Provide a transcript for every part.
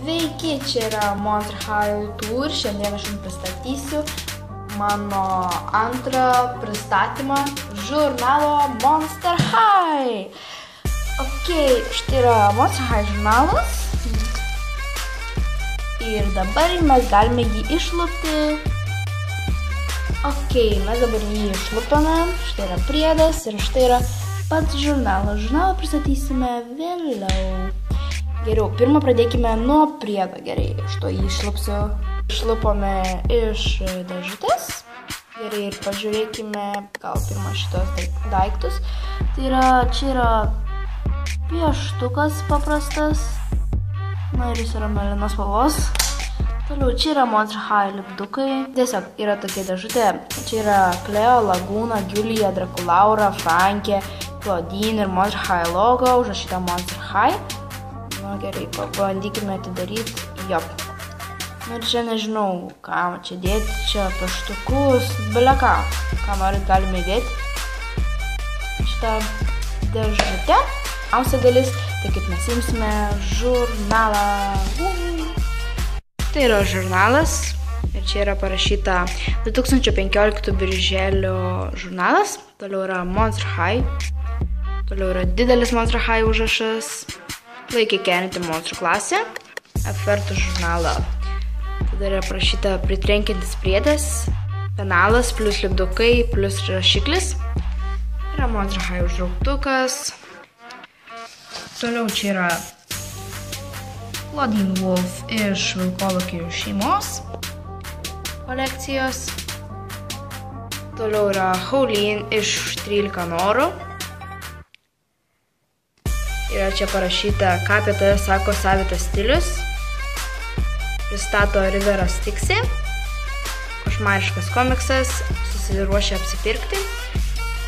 Sveiki, čia yra Monster High Tour. Šiandien aš jums pristatysiu mano antrą pristatymą žurnalo Monster High. Ok, štai yra Monster High žurnalas. Ir dabar mes galime jį išlupti. Ok, mes dabar jį išlupame. Štai yra priedas ir štai yra pats žurnalas. Žurnalą pristatysime vėliau. Geriau, pirmą pradėkime nuo priedo. Gerai, šito jį išlupsiu. Išlupome iš dėžutės. Gerai, ir pažiūrėkime gal pirmą šitos daiktus. Tai yra, čia yra pieštukas paprastas. Na ir jis yra mėlynos spalvos. Toliau, čia yra Monster High lipdukai. Tiesiog yra tokia dėžutė. Čia yra Cleo, Laguna, Giulia, Draculaura, Frankė, Claudine ir Monster High logo, užrašyta Monster High. Na gerai, pabandykime atidaryti. Jop. Ir čia nežinau, ką čia dėti, čia pieštukus, bele ką norit galime įdėti. Šitą dėžutę. Ausia dalis, tai kaip mes imsime žurnalą. Tai yra žurnalas ir čia yra parašyta 2015 birželio žurnalas. Toliau yra Monster High. Toliau yra didelis Monster High užrašas. Laikė kerinti monstrų klasę. Apvertus žurnalą. Tada yra parašyta pritrenkiantis priedas. Penalas plus lipdukai plus rašiklis. Yra Monster High užtrauktukas. Toliau čia yra Claudine Wolf iš Vilkolakių šeimos kolekcijos. Toliau yra Howleen iš 13 norų. Yra čia parašyta, ką apie tave sako savitas stilius. Pristato Rivera Stixi. Košmariškas komiksas, susiruošia apsipirkti.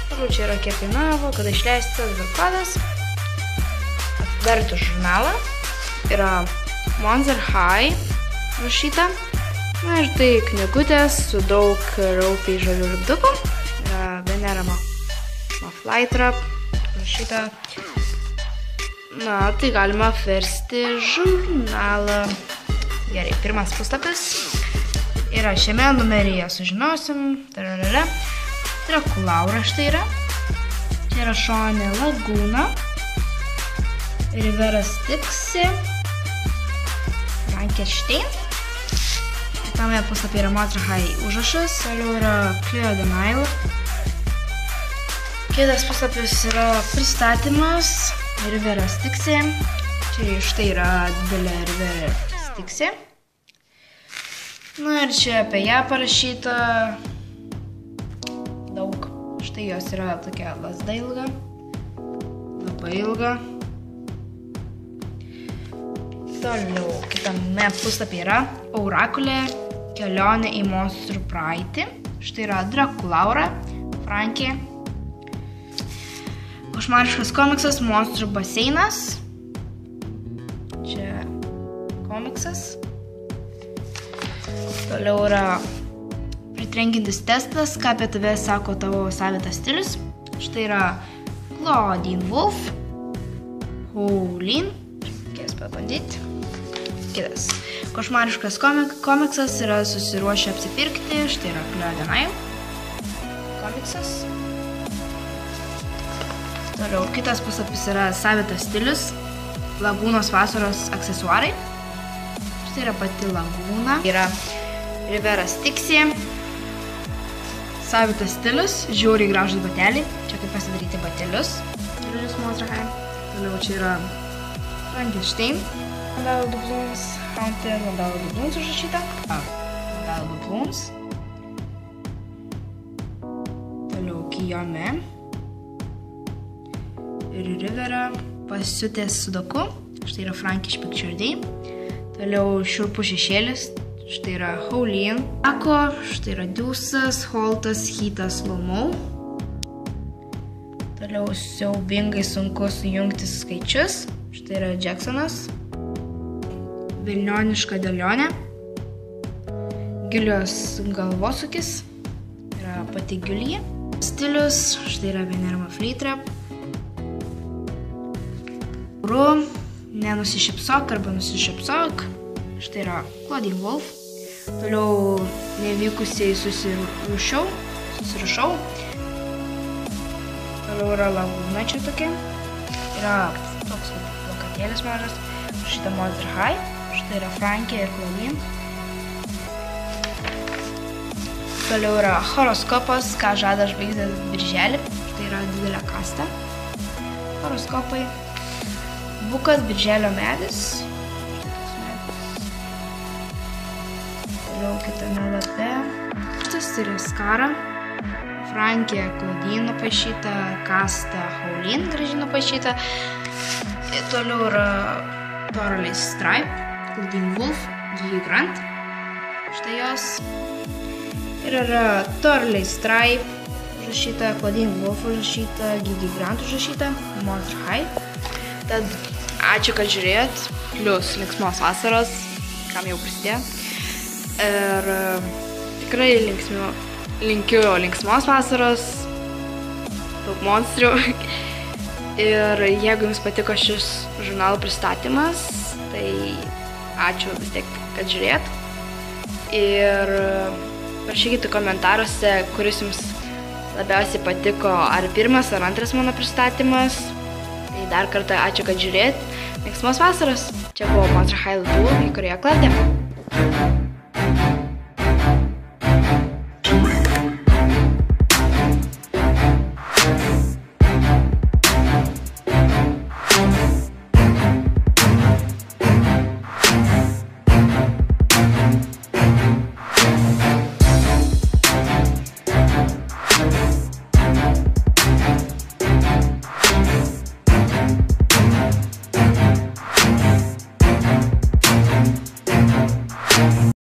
Toliau čia yra kiek kainavo, kada išleistas virkadas. Apvertus žurnalą. Yra Monster High rašyta. Na ir tai knygutės su daug raupiai žalių lipdukų. Yra Venera Flytrap rašyta. Na, tai galima apversti žurnalą. Gerai, pirmas puslapis. Yra šiame numeryje sužinosim. Draculaura štai yra. Čia yra šone Laguna. Rivera Stixi. Frankenstein. Kitame puslapyje yra Monster High užrašas. Toliau yra Cleo Denial. Kitas puslapis yra pristatymas. Rivera Stixi. Čia štai yra didelė Rivera Stixi. Na ir čia apie ją parašyta daug. Štai jos yra tokia lazda ilga. Labai ilga. Toliau kitame puslapyje yra Orakulė kelionė į monstrų praeitį. Štai yra Draculaura, Frankė. Košmariškas komiksas, monstrų baseinas. Čia komiksas. Toliau yra pritrenkiantis testas, ką apie tave sako tavo savitas stilius. Štai yra Claudine Wolf, Howleen. Reikės pabandyti. Kitas. Košmariškas komiksas yra susiruošę apsipirkti. Štai yra Cleo Denial komiksas. Toliau, kitas puslapis yra savitas stilius, Lagūnos vasaros aksesuarai. Štai yra pati Lagūna. Yra Rivera Stixi. Savitas stilius, žiauriai gražus bateliai. Čia kaip pasidaryti batelius. Monster High. Toliau čia yra Frankenstein. Vandalų Dubluns. Haunted Vandalų Dubluns užrašyta. Vandalų Dubluns. Toliau Kijome. Ir Rivera pasiutęs sudoku. Štai yra Frankish Picture Day. Toliau Šiurpų šešėlis. Štai yra Howleen. Ako. Štai yra Deuce'as, Holtas, Heatas, Lomau. Toliau siaubingai sunku sujungti skaičius. Štai yra Jacksonas. Vilnioniška dėlionė. Giulijos galvosūkis. Yra pati Giulija. Stilius. Štai yra Venera Flytrap. Nenusišypsok arba nusišypsok. Štai yra Claudine Wolf. Toliau nevykusiai susirišau. Toliau yra Laguna čia tokia. Yra toks plakatėlis mažas. Šitą Monster High. Štai yra Frankie ir Claudine. Toliau yra horoskopas, ką žada žvaigždės birželį. Štai yra didelė kasta. Horoskopai. Bukas, birželio medis. Toliau kitame lape. Šitas yra Skara. Frankie, Claudine nupaišyta. Kasta, Howlin gražiai nupaišyta. Toliau yra Torley Stripe. Claudine Wolf, Gigi Grant. Štai jos. Ir yra Torley Stripe užrašyta, Claudine Wolf užrašyta, Gigi Grant užrašyta, Monster High. Tad ačiū, kad žiūrėjot, plius linksmos vasaros, kam jau prasidėjo. Ir tikrai linkiu linksmos vasaros, daug monstrių. Ir jeigu jums patiko šis žurnalo pristatymas, tai ačiū vis tiek, kad žiūrėjot. Ir parašykite komentaruose, kuris jums labiausiai patiko, ar pirmas, ar antras mano pristatymas. Tai dar kartą ačiū, kad žiūrėjot. Linksmos vasaros. Čia buvo Monster High 2 įkūrėja Klaudija.